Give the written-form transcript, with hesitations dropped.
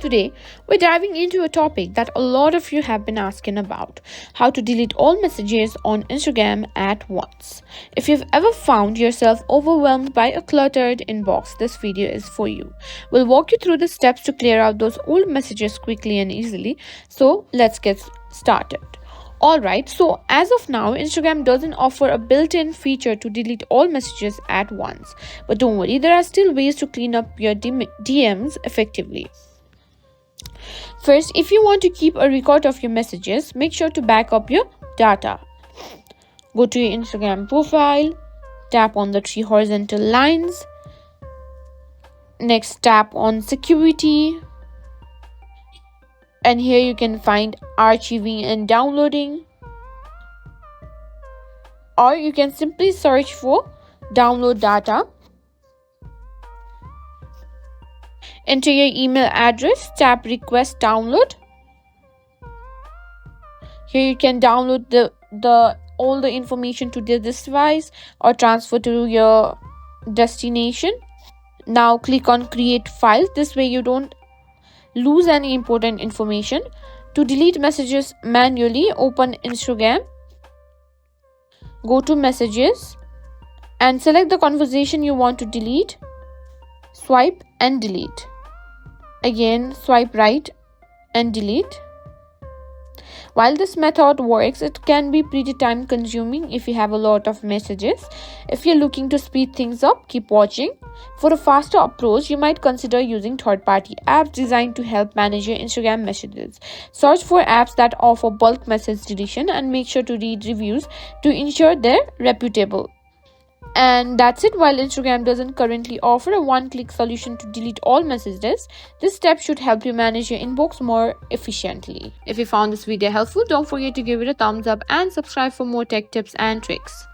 Today, we're diving into a topic that a lot of you have been asking about: how to delete all messages on Instagram at once. If you've ever found yourself overwhelmed by a cluttered inbox, this video is for you. We'll walk you through the steps to clear out those old messages quickly and easily. So, let's get started. Alright, so as of now, Instagram doesn't offer a built in feature to delete all messages at once. But don't worry, there are still ways to clean up your DMs effectively. First, if you want to keep a record of your messages, make sure to back up your data. Go to your Instagram profile, tap on the three horizontal lines. Next, tap on security. And here you can find archiving and downloading. Or you can simply search for download data. Enter your email address, tap request download. Here you can download all the information to this device or transfer to your destination. Now click on create file. This way you don't lose any important information. To delete messages manually, open Instagram, go to messages and select the conversation you want to delete. Swipe and delete. Again, swipe right and delete. While this method works, it can be pretty time consuming if you have a lot of messages. If you're looking to speed things up, keep watching. For a faster approach, you might consider using third-party apps designed to help manage your Instagram messages. Search for apps that offer bulk message deletion and make sure to read reviews to ensure they're reputable. And that's it. While Instagram doesn't currently offer a one-click solution to delete all messages, this step should help you manage your inbox more efficiently. If you found this video helpful, don't forget to give it a thumbs up and subscribe for more tech tips and tricks.